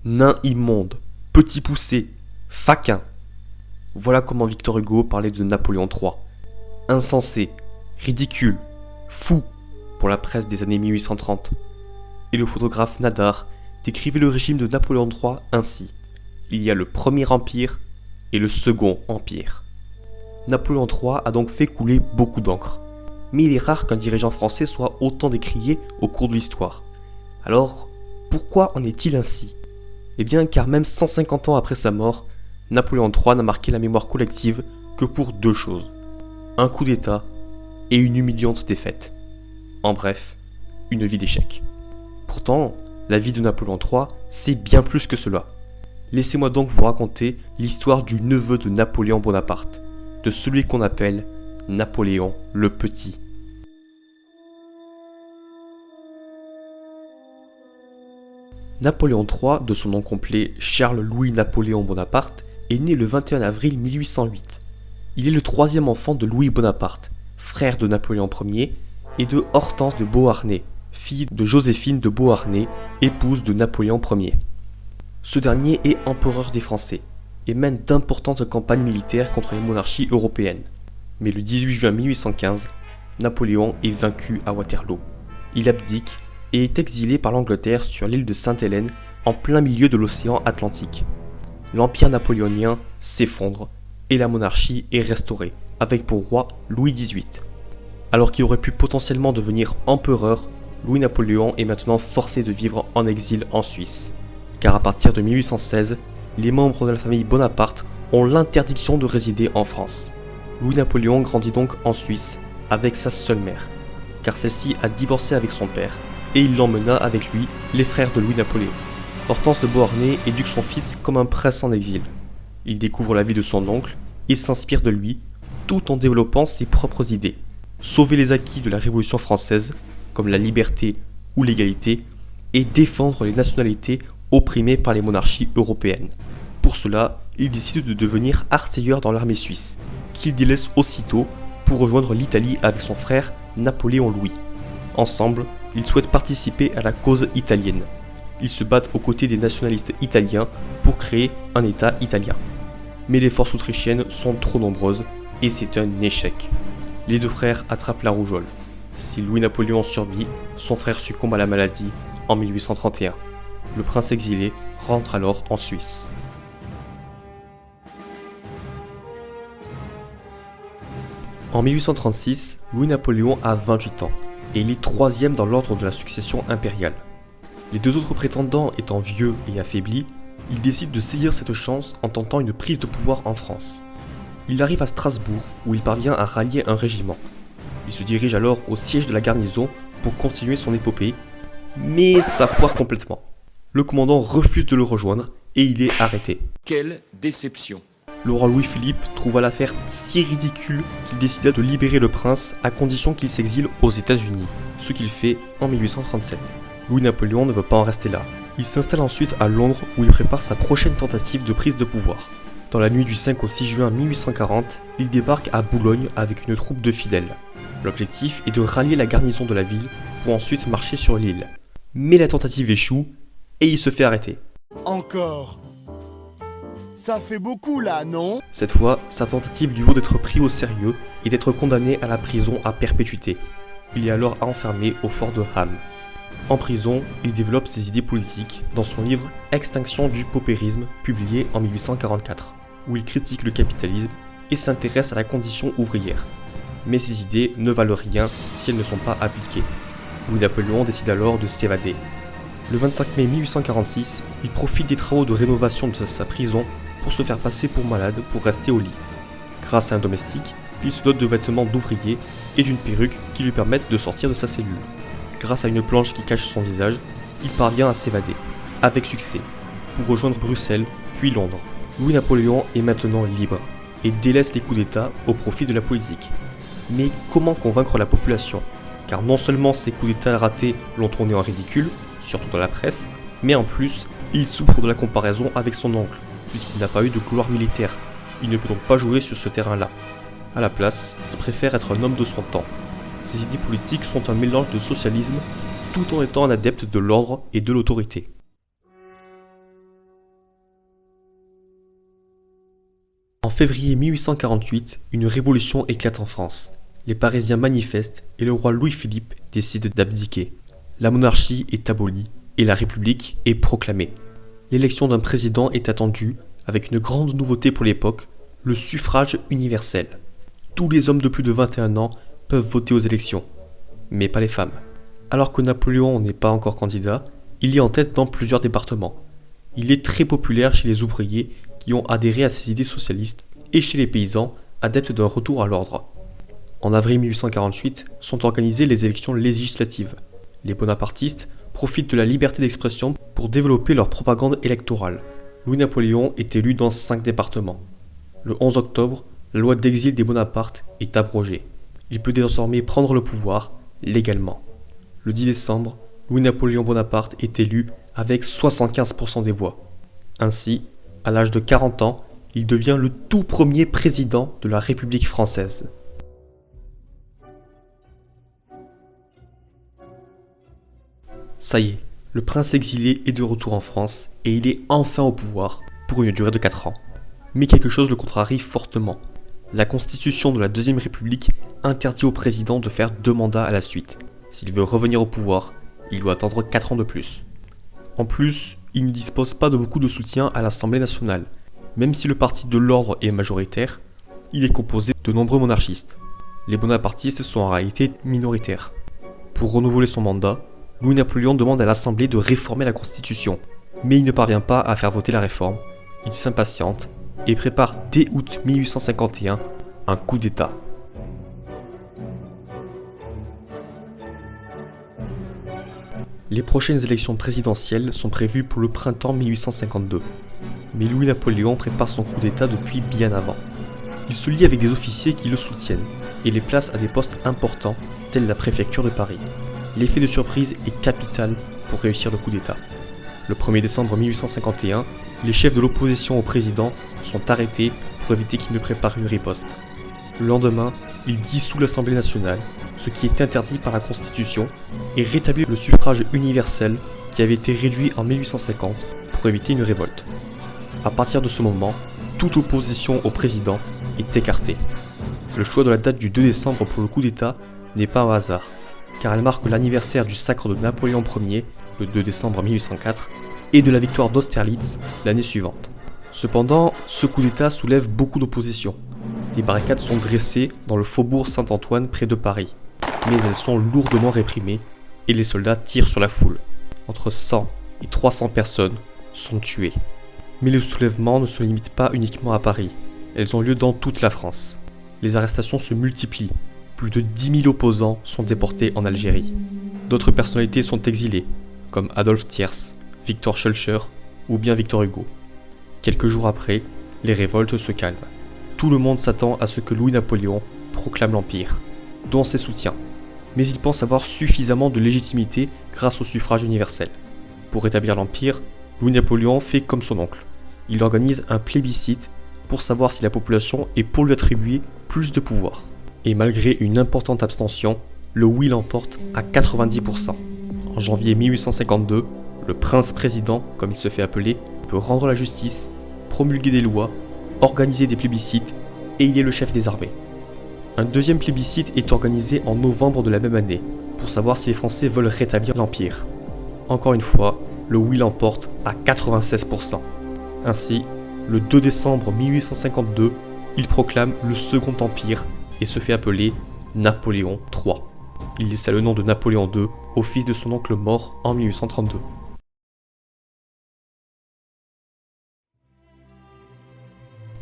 nain immonde, petit poussé, faquin. Voilà comment Victor Hugo parlait de Napoléon III. Insensé, ridicule, fou pour la presse des années 1830. Et le photographe Nadar décrivait le régime de Napoléon III ainsi. Il y a le premier empire et le second empire. Napoléon III a donc fait couler beaucoup d'encre. Mais il est rare qu'un dirigeant français soit autant décrié au cours de l'histoire. Alors, pourquoi en est-il ainsi ? Eh bien car même 150 ans après sa mort, Napoléon III n'a marqué la mémoire collective que pour deux choses. Un coup d'État et une humiliante défaite. En bref, une vie d'échec. Pourtant, la vie de Napoléon III, c'est bien plus que cela. Laissez-moi donc vous raconter l'histoire du neveu de Napoléon Bonaparte, de celui qu'on appelle Napoléon le Petit. Napoléon III, de son nom complet Charles-Louis Napoléon Bonaparte, est né le 21 avril 1808. Il est le troisième enfant de Louis Bonaparte, frère de Napoléon Ier, et de Hortense de Beauharnais, fille de Joséphine de Beauharnais, épouse de Napoléon Ier. Ce dernier est empereur des Français et mène d'importantes campagnes militaires contre les monarchies européennes. Mais le 18 juin 1815, Napoléon est vaincu à Waterloo. Il abdique et est exilé par l'Angleterre sur l'île de Sainte-Hélène en plein milieu de l'océan Atlantique. L'empire napoléonien s'effondre et la monarchie est restaurée, avec pour roi Louis XVIII. Alors qu'il aurait pu potentiellement devenir empereur, Louis-Napoléon est maintenant forcé de vivre en exil en Suisse. Car à partir de 1816, les membres de la famille Bonaparte ont l'interdiction de résider en France. Louis-Napoléon grandit donc en Suisse avec sa seule mère, car celle-ci a divorcé avec son père, et il l'emmena avec lui les frères de Louis-Napoléon. Hortense de Beauharnais éduque son fils comme un prince en exil. Il découvre la vie de son oncle et s'inspire de lui, tout en développant ses propres idées. Sauver les acquis de la Révolution française, comme la liberté ou l'égalité, et défendre les nationalités opprimées par les monarchies européennes. Pour cela, il décide de devenir artilleur dans l'armée suisse, qu'il délaisse aussitôt pour rejoindre l'Italie avec son frère Napoléon Louis. Ensemble, ils souhaitent participer à la cause italienne. Ils se battent aux côtés des nationalistes italiens pour créer un État italien. Mais les forces autrichiennes sont trop nombreuses et c'est un échec. Les deux frères attrapent la rougeole. Si Louis-Napoléon survit, son frère succombe à la maladie en 1831. Le prince exilé rentre alors en Suisse. En 1836, Louis-Napoléon a 28 ans et il est troisième dans l'ordre de la succession impériale. Les deux autres prétendants étant vieux et affaiblis, il décide de saisir cette chance en tentant une prise de pouvoir en France. Il arrive à Strasbourg où il parvient à rallier un régiment. Il se dirige alors au siège de la garnison pour continuer son épopée, mais ça foire complètement. Le commandant refuse de le rejoindre et il est arrêté. Quelle déception! Le roi Louis-Philippe trouva l'affaire si ridicule qu'il décida de libérer le prince à condition qu'il s'exile aux États-Unis, ce qu'il fait en 1837. Louis-Napoléon ne veut pas en rester là. Il s'installe ensuite à Londres où il prépare sa prochaine tentative de prise de pouvoir. Dans la nuit du 5 au 6 juin 1840, il débarque à Boulogne avec une troupe de fidèles. L'objectif est de rallier la garnison de la ville pour ensuite marcher sur l'île. Mais la tentative échoue et il se fait arrêter. Encore. Ça fait beaucoup là, non ? Cette fois, sa tentative lui vaut d'être pris au sérieux et d'être condamné à la prison à perpétuité. Il est alors enfermé au fort de Ham. En prison, il développe ses idées politiques dans son livre Extinction du paupérisme, publié en 1844, où il critique le capitalisme et s'intéresse à la condition ouvrière. Mais ses idées ne valent rien si elles ne sont pas appliquées. Louis-Napoléon décide alors de s'évader. Le 25 mai 1846, il profite des travaux de rénovation de sa prison pour se faire passer pour malade pour rester au lit. Grâce à un domestique, il se dote de vêtements d'ouvrier et d'une perruque qui lui permettent de sortir de sa cellule. Grâce à une planche qui cache son visage, il parvient à s'évader, avec succès, pour rejoindre Bruxelles, puis Londres. Louis-Napoléon est maintenant libre et délaisse les coups d'État au profit de la politique. Mais comment convaincre la population ? Car non seulement ces coups d'État ratés l'ont tourné en ridicule, surtout dans la presse, mais en plus, il souffre de la comparaison avec son oncle, puisqu'il n'a pas eu de gloire militaire. Il ne peut donc pas jouer sur ce terrain-là. À la place, il préfère être un homme de son temps. Ses idées politiques sont un mélange de socialisme, tout en étant un adepte de l'ordre et de l'autorité. février 1848, une révolution éclate en France. Les Parisiens manifestent et le roi Louis-Philippe décide d'abdiquer. La monarchie est abolie et la République est proclamée. L'élection d'un président est attendue avec une grande nouveauté pour l'époque, le suffrage universel. Tous les hommes de plus de 21 ans peuvent voter aux élections, mais pas les femmes. Alors que Napoléon n'est pas encore candidat, il est en tête dans plusieurs départements. Il est très populaire chez les ouvriers qui ont adhéré à ses idées socialistes et chez les paysans adeptes d'un retour à l'ordre. En avril 1848 sont organisées les élections législatives. Les bonapartistes profitent de la liberté d'expression pour développer leur propagande électorale. Louis-Napoléon est élu dans 5 départements. Le 11 octobre, la loi d'exil des Bonapartes est abrogée. Il peut désormais prendre le pouvoir légalement. Le 10 décembre, Louis-Napoléon Bonaparte est élu avec 75% des voix. Ainsi, à l'âge de 40 ans, il devient le tout premier président de la République française. Ça y est, le prince exilé est de retour en France et il est enfin au pouvoir pour une durée de 4 ans. Mais quelque chose le contrarie fortement. La constitution de la Deuxième République interdit au président de faire 2 mandats à la suite. S'il veut revenir au pouvoir, il doit attendre 4 ans de plus. En plus, il ne dispose pas de beaucoup de soutien à l'Assemblée nationale. Même si le parti de l'ordre est majoritaire, il est composé de nombreux monarchistes. Les bonapartistes sont en réalité minoritaires. Pour renouveler son mandat, Louis-Napoléon demande à l'Assemblée de réformer la Constitution, mais il ne parvient pas à faire voter la réforme. Il s'impatiente et prépare dès août 1851 un coup d'État. Les prochaines élections présidentielles sont prévues pour le printemps 1852, mais Louis-Napoléon prépare son coup d'État depuis bien avant. Il se lie avec des officiers qui le soutiennent et les place à des postes importants tels la préfecture de Paris. L'effet de surprise est capital pour réussir le coup d'État. Le 1er décembre 1851, les chefs de l'opposition au président sont arrêtés pour éviter qu'il ne prépare une riposte. Le lendemain, il dissout l'Assemblée nationale, ce qui est interdit par la Constitution, et rétablit le suffrage universel qui avait été réduit en 1850 pour éviter une révolte. À partir de ce moment, toute opposition au président est écartée. Le choix de la date du 2 décembre pour le coup d'État n'est pas un hasard, car elle marque l'anniversaire du sacre de Napoléon Ier, le 2 décembre 1804, et de la victoire d'Austerlitz l'année suivante. Cependant, ce coup d'État soulève beaucoup d'opposition. Des barricades sont dressées dans le faubourg Saint-Antoine près de Paris, mais elles sont lourdement réprimées et les soldats tirent sur la foule. Entre 100 et 300 personnes sont tuées. Mais le soulèvement ne se limite pas uniquement à Paris, elles ont lieu dans toute la France. Les arrestations se multiplient. Plus de 10 000 opposants sont déportés en Algérie. D'autres personnalités sont exilées, comme Adolphe Thiers, Victor Schœlcher ou bien Victor Hugo. Quelques jours après, les révoltes se calment. Tout le monde s'attend à ce que Louis-Napoléon proclame l'Empire, dont ses soutiens, mais il pense avoir suffisamment de légitimité grâce au suffrage universel. Pour rétablir l'Empire, Louis-Napoléon fait comme son oncle. Il organise un plébiscite pour savoir si la population est pour lui attribuer plus de pouvoir. Et malgré une importante abstention, le oui l'emporte à 90%. En janvier 1852, le prince-président, comme il se fait appeler, peut rendre la justice, promulguer des lois, organiser des plébiscites, et il est le chef des armées. Un deuxième plébiscite est organisé en novembre de la même année, pour savoir si les Français veulent rétablir l'Empire. Encore une fois, le oui l'emporte à 96%. Ainsi, le 2 décembre 1852, il proclame le Second Empire et se fait appeler Napoléon III. Il laissa le nom de Napoléon II au fils de son oncle mort en 1832.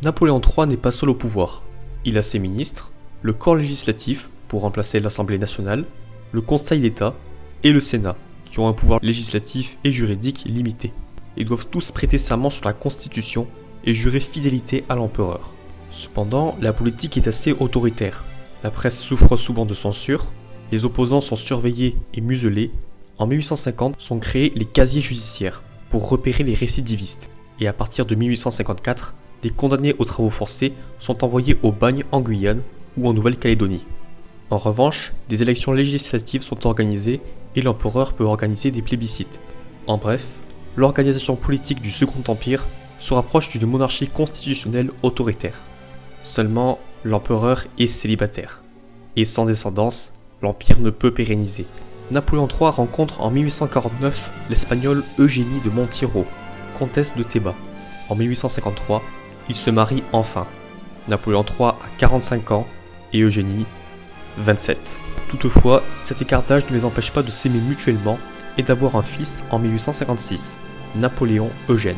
Napoléon III n'est pas seul au pouvoir. Il a ses ministres, le corps législatif pour remplacer l'Assemblée nationale, le Conseil d'État et le Sénat, qui ont un pouvoir législatif et juridique limité. Ils doivent tous prêter serment sur la Constitution et jurer fidélité à l'empereur. Cependant, la politique est assez autoritaire. La presse souffre souvent de censure, les opposants sont surveillés et muselés. En 1850 sont créés les casiers judiciaires pour repérer les récidivistes. Et à partir de 1854, les condamnés aux travaux forcés sont envoyés au bagne en Guyane ou en Nouvelle-Calédonie. En revanche, des élections législatives sont organisées et l'empereur peut organiser des plébiscites. En bref, l'organisation politique du Second Empire se rapproche d'une monarchie constitutionnelle autoritaire. Seulement, l'empereur est célibataire. Et sans descendance, l'Empire ne peut pérenniser. Napoléon III rencontre en 1849 l'Espagnole Eugénie de Montijo, comtesse de Teba. En 1853, il se marie enfin. Napoléon III a 45 ans et Eugénie 27. Toutefois, cet écart d'âge ne les empêche pas de s'aimer mutuellement et d'avoir un fils en 1856, Napoléon Eugène.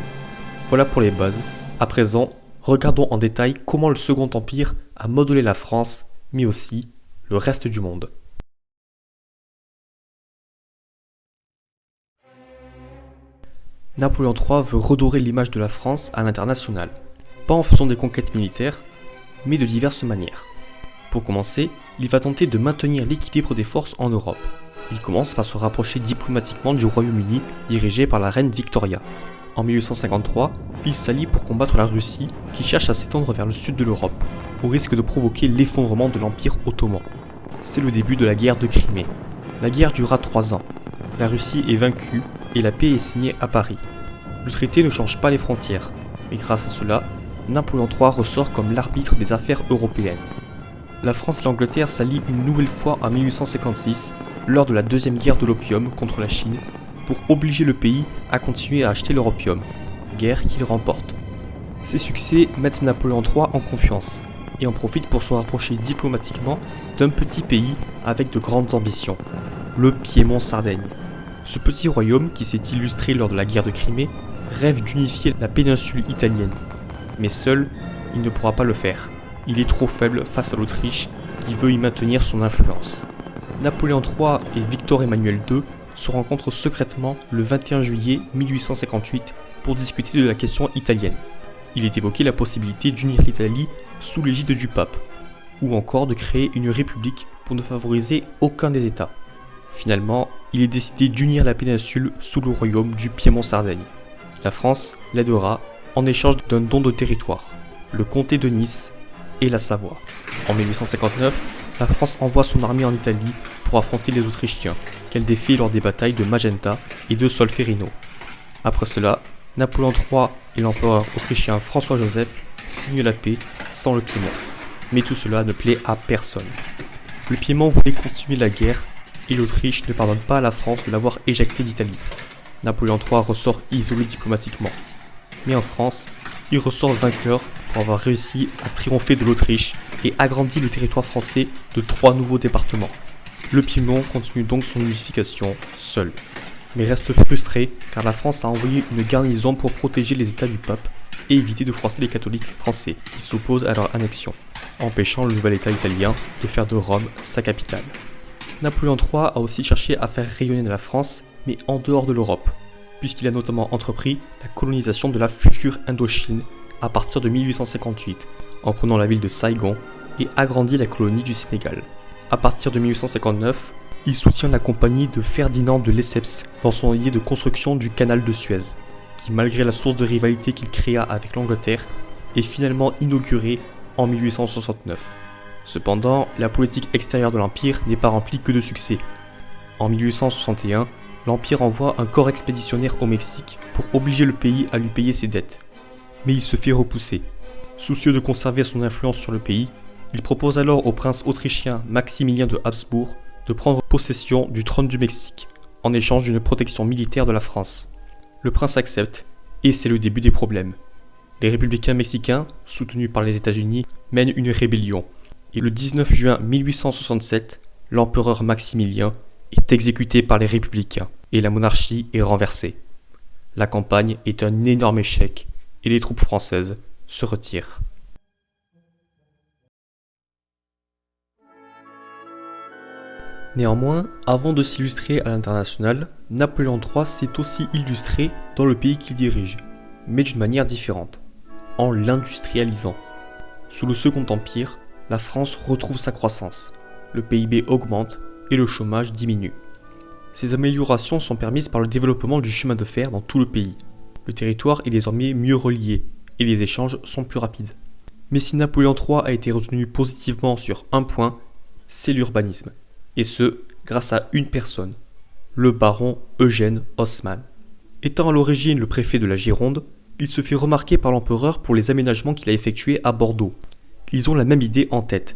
Voilà pour les bases. À présent, regardons en détail comment le Second Empire a modelé la France, mais aussi le reste du monde. Napoléon III veut redorer l'image de la France à l'international, pas en faisant des conquêtes militaires, mais de diverses manières. Pour commencer, il va tenter de maintenir l'équilibre des forces en Europe. Il commence par se rapprocher diplomatiquement du Royaume-Uni dirigé par la reine Victoria. En 1853, il s'allie pour combattre la Russie qui cherche à s'étendre vers le sud de l'Europe, au risque de provoquer l'effondrement de l'Empire ottoman. C'est le début de la guerre de Crimée. La guerre dura 3 ans. La Russie est vaincue et la paix est signée à Paris. Le traité ne change pas les frontières, mais grâce à cela, Napoléon III ressort comme l'arbitre des affaires européennes. La France et l'Angleterre s'allient une nouvelle fois en 1856, lors de la deuxième guerre de l'opium contre la Chine, pour obliger le pays à continuer à acheter leur opium, guerre qu'il remporte. Ces succès mettent Napoléon III en confiance, et en profite pour se rapprocher diplomatiquement d'un petit pays avec de grandes ambitions, le Piémont-Sardaigne. Ce petit royaume, qui s'est illustré lors de la guerre de Crimée, rêve d'unifier la péninsule italienne. Mais seul, il ne pourra pas le faire. Il est trop faible face à l'Autriche, qui veut y maintenir son influence. Napoléon III et Victor Emmanuel II se rencontrent secrètement le 21 juillet 1858 pour discuter de la question italienne. Il est évoqué la possibilité d'unir l'Italie sous l'égide du pape, ou encore de créer une république pour ne favoriser aucun des États. Finalement, il est décidé d'unir la péninsule sous le royaume du Piémont-Sardaigne. La France l'aidera en échange d'un don de territoire, le comté de Nice et la Savoie. En 1859, la France envoie son armée en Italie pour affronter les Autrichiens, qu'elle défait lors des batailles de Magenta et de Solferino. Après cela, Napoléon III et l'empereur autrichien François-Joseph signent la paix sans le Piémont. Mais tout cela ne plaît à personne. Le Piémont voulait continuer la guerre et l'Autriche ne pardonne pas à la France de l'avoir éjecté d'Italie. Napoléon III ressort isolé diplomatiquement. Mais en France, il ressort vainqueur pour avoir réussi à triompher de l'Autriche et agrandit le territoire français de 3 nouveaux départements. Le Piémont continue donc son unification seul, mais reste frustré car la France a envoyé une garnison pour protéger les États du pape et éviter de froisser les catholiques français qui s'opposent à leur annexion, empêchant le nouvel État italien de faire de Rome sa capitale. Napoléon III a aussi cherché à faire rayonner la France, mais en dehors de l'Europe, puisqu'il a notamment entrepris la colonisation de la future Indochine à partir de 1858, en prenant la ville de Saigon et agrandit la colonie du Sénégal. À partir de 1859, il soutient la compagnie de Ferdinand de Lesseps dans son idée de construction du canal de Suez, qui malgré la source de rivalité qu'il créa avec l'Angleterre, est finalement inauguré en 1869. Cependant, la politique extérieure de l'Empire n'est pas remplie que de succès. En 1861, l'Empire envoie un corps expéditionnaire au Mexique pour obliger le pays à lui payer ses dettes. Mais il se fait repousser. Soucieux de conserver son influence sur le pays, il propose alors au prince autrichien Maximilien de Habsbourg de prendre possession du trône du Mexique, en échange d'une protection militaire de la France. Le prince accepte, et c'est le début des problèmes. Les républicains mexicains, soutenus par les États-Unis, mènent une rébellion, et le 19 juin 1867, l'empereur Maximilien est exécuté par les républicains, et la monarchie est renversée. La campagne est un énorme échec, et les troupes françaises se retirent. Néanmoins, avant de s'illustrer à l'international, Napoléon III s'est aussi illustré dans le pays qu'il dirige, mais d'une manière différente, en l'industrialisant. Sous le Second Empire, la France retrouve sa croissance, le PIB augmente et le chômage diminue. Ces améliorations sont permises par le développement du chemin de fer dans tout le pays. Le territoire est désormais mieux relié et les échanges sont plus rapides. Mais si Napoléon III a été retenu positivement sur un point, c'est l'urbanisme. Et ce, grâce à une personne, le baron Eugène Haussmann. Étant à l'origine le préfet de la Gironde, il se fait remarquer par l'empereur pour les aménagements qu'il a effectués à Bordeaux. Ils ont la même idée en tête,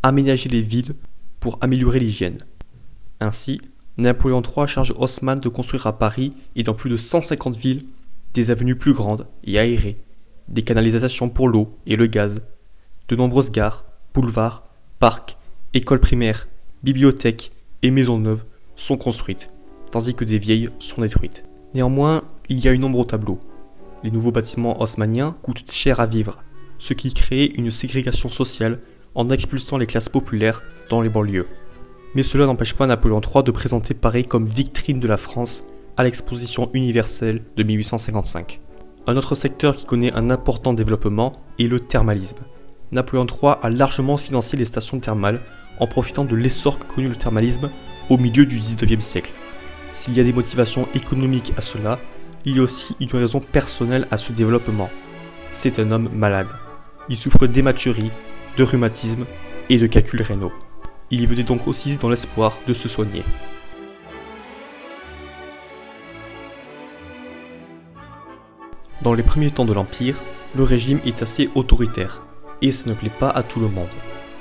aménager les villes pour améliorer l'hygiène. Ainsi, Napoléon III charge Haussmann de construire à Paris et dans plus de 150 villes des avenues plus grandes et aérées, des canalisations pour l'eau et le gaz, de nombreuses gares, boulevards, parcs, écoles primaires, bibliothèques et maisons neuves sont construites, tandis que des vieilles sont détruites. Néanmoins, il y a une ombre au tableau. Les nouveaux bâtiments haussmanniens coûtent cher à vivre, ce qui crée une ségrégation sociale en expulsant les classes populaires dans les banlieues. Mais cela n'empêche pas Napoléon III de présenter Paris comme vitrine de la France à l'exposition universelle de 1855. Un autre secteur qui connaît un important développement est le thermalisme. Napoléon III a largement financé les stations thermales en profitant de l'essor que connut le thermalisme au milieu du XIXe siècle. S'il y a des motivations économiques à cela, il y a aussi une raison personnelle à ce développement. C'est un homme malade. Il souffre d'hématurie, de rhumatisme et de calculs rénaux. Il y venait donc aussi dans l'espoir de se soigner. Dans les premiers temps de l'Empire, le régime est assez autoritaire, et ça ne plaît pas à tout le monde.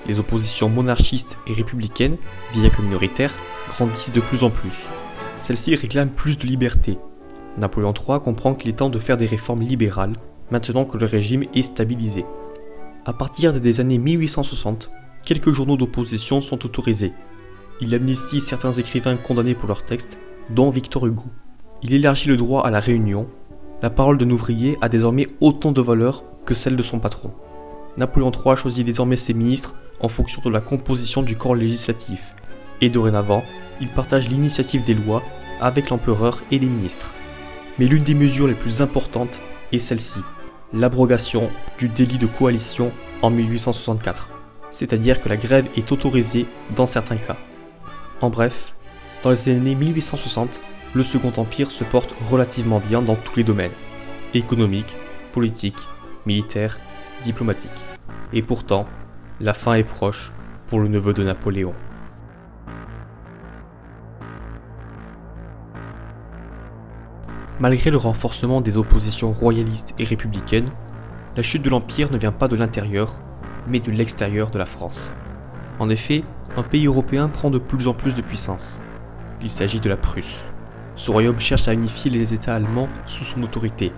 Les oppositions monarchistes et républicaines, bien que minoritaires, grandissent de plus en plus. Celles-ci réclament plus de liberté. Napoléon III comprend qu'il est temps de faire des réformes libérales, maintenant que le régime est stabilisé. À partir des années 1860, quelques journaux d'opposition sont autorisés. Il amnistie certains écrivains condamnés pour leurs textes, dont Victor Hugo. Il élargit le droit à la réunion. La parole d'un ouvrier a désormais autant de valeur que celle de son patron. Napoléon III choisit désormais ses ministres en fonction de la composition du corps législatif. Et dorénavant, il partage l'initiative des lois avec l'empereur et les ministres. Mais l'une des mesures les plus importantes est celle-ci, l'abrogation du délit de coalition en 1864. C'est-à-dire que la grève est autorisée dans certains cas. En bref, dans les années 1860, le Second Empire se porte relativement bien dans tous les domaines, économique, politique, militaire, diplomatique. Et pourtant, la fin est proche pour le neveu de Napoléon. Malgré le renforcement des oppositions royalistes et républicaines, la chute de l'Empire ne vient pas de l'intérieur, mais de l'extérieur de la France. En effet, un pays européen prend de plus en plus de puissance. Il s'agit de la Prusse. Ce royaume cherche à unifier les États allemands sous son autorité,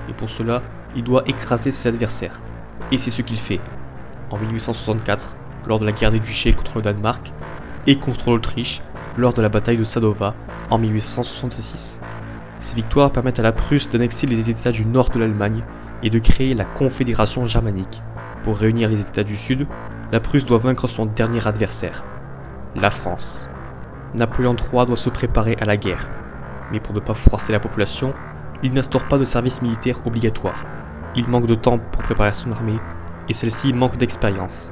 et pour cela, il doit écraser ses adversaires. Et c'est ce qu'il fait, en 1864, lors de la guerre des duchés contre le Danemark, et contre l'Autriche, lors de la bataille de Sadova, en 1866. Ces victoires permettent à la Prusse d'annexer les États du nord de l'Allemagne et de créer la Confédération germanique. Pour réunir les États du Sud, la Prusse doit vaincre son dernier adversaire, la France. Napoléon III doit se préparer à la guerre, mais pour ne pas froisser la population, il n'instaure pas de service militaire obligatoire. Il manque de temps pour préparer son armée, et celle-ci manque d'expérience.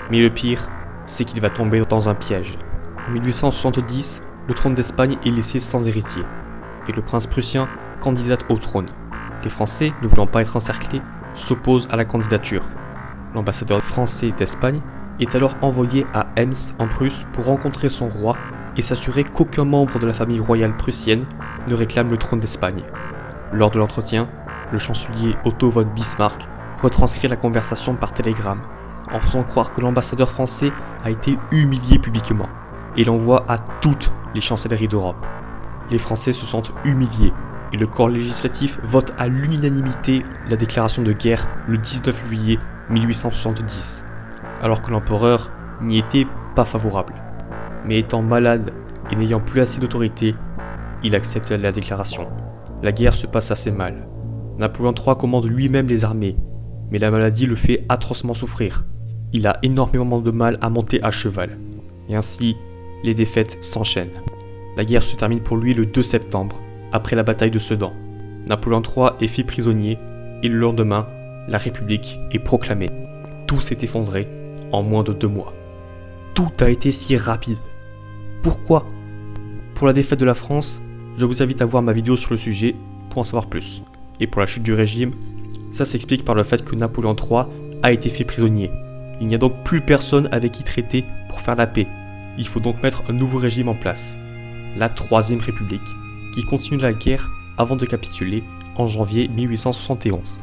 Mais le pire, c'est qu'il va tomber dans un piège. En 1870, le trône d'Espagne est laissé sans héritier, et le prince prussien candidate au trône. Les Français, ne voulant pas être encerclés, s'opposent à la candidature. L'ambassadeur français d'Espagne est alors envoyé à Ems en Prusse pour rencontrer son roi et s'assurer qu'aucun membre de la famille royale prussienne ne réclame le trône d'Espagne. Lors de l'entretien, le chancelier Otto von Bismarck retranscrit la conversation par télégramme, en faisant croire que l'ambassadeur français a été humilié publiquement, et l'envoie à toutes les chancelleries d'Europe. Les Français se sentent humiliés, et le corps législatif vote à l'unanimité la déclaration de guerre le 19 juillet 1870, alors que l'empereur n'y était pas favorable. Mais étant malade et n'ayant plus assez d'autorité, il accepte la déclaration. La guerre se passe assez mal. Napoléon III commande lui-même les armées, mais la maladie le fait atrocement souffrir. Il a énormément de mal à monter à cheval, et ainsi, les défaites s'enchaînent. La guerre se termine pour lui le 2 septembre, après la bataille de Sedan. Napoléon III est fait prisonnier, et le lendemain, la République est proclamée. Tout s'est effondré en moins de 2 mois. Tout a été si rapide. Pourquoi ? Pour la défaite de la France, je vous invite à voir ma vidéo sur le sujet pour en savoir plus. Et pour la chute du régime, ça s'explique par le fait que Napoléon III a été fait prisonnier. Il n'y a donc plus personne avec qui traiter pour faire la paix. Il faut donc mettre un nouveau régime en place. La Troisième République, qui continue la guerre avant de capituler en janvier 1871.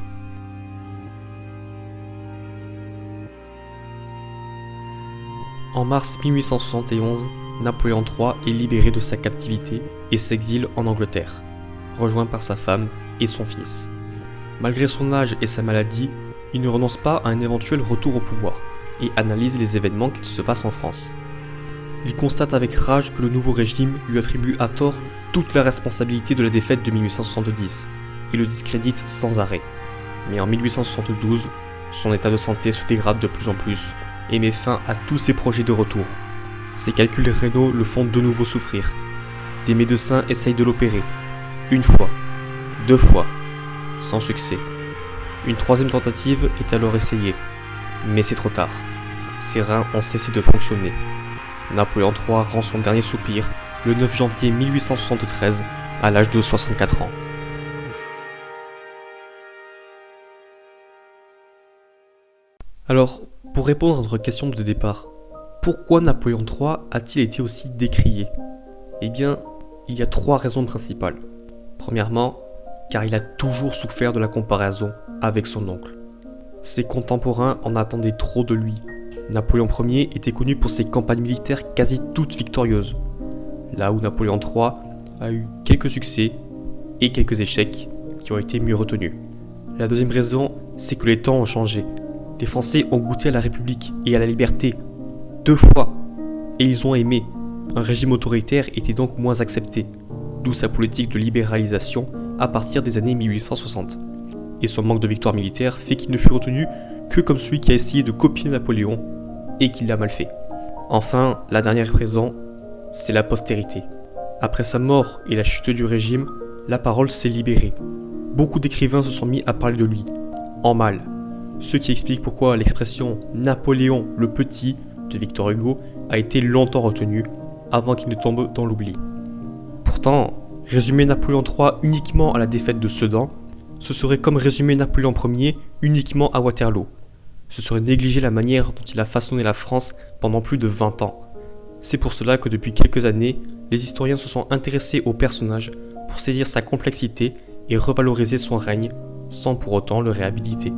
En mars 1871, Napoléon III est libéré de sa captivité et s'exile en Angleterre, rejoint par sa femme et son fils. Malgré son âge et sa maladie, il ne renonce pas à un éventuel retour au pouvoir et analyse les événements qui se passent en France. Il constate avec rage que le nouveau régime lui attribue à tort toute la responsabilité de la défaite de 1870 et le discrédite sans arrêt. Mais en 1872, son état de santé se dégrade de plus en plus et met fin à tous ses projets de retour. Ses calculs rénaux le font de nouveau souffrir. Des médecins essayent de l'opérer. Une fois, 2 fois, sans succès. Une 3e tentative est alors essayée, mais c'est trop tard. Ses reins ont cessé de fonctionner. Napoléon III rend son dernier soupir le 9 janvier 1873 à l'âge de 64 ans. Alors, pour répondre à notre question de départ, pourquoi Napoléon III a-t-il été aussi décrié ? Eh bien, il y a 3 raisons principales. Premièrement, car il a toujours souffert de la comparaison avec son oncle. Ses contemporains en attendaient trop de lui. Napoléon Ier était connu pour ses campagnes militaires quasi toutes victorieuses, là où Napoléon III a eu quelques succès et quelques échecs qui ont été mieux retenus. La deuxième raison, c'est que les temps ont changé. Les Français ont goûté à la République et à la liberté 2 fois, et ils ont aimé. Un régime autoritaire était donc moins accepté, d'où sa politique de libéralisation à partir des années 1860. Et son manque de victoire militaire fait qu'il ne fut retenu que comme celui qui a essayé de copier Napoléon et qui l'a mal fait. Enfin, la dernière raison, c'est la postérité. Après sa mort et la chute du régime, la parole s'est libérée. Beaucoup d'écrivains se sont mis à parler de lui, en mal. Ce qui explique pourquoi l'expression « Napoléon le Petit » de Victor Hugo a été longtemps retenue avant qu'il ne tombe dans l'oubli. Pourtant, résumer Napoléon III uniquement à la défaite de Sedan, ce serait comme résumer Napoléon Ier uniquement à Waterloo. Ce serait négliger la manière dont il a façonné la France pendant plus de 20 ans. C'est pour cela que depuis quelques années, les historiens se sont intéressés au personnage pour saisir sa complexité et revaloriser son règne, sans pour autant le réhabiliter.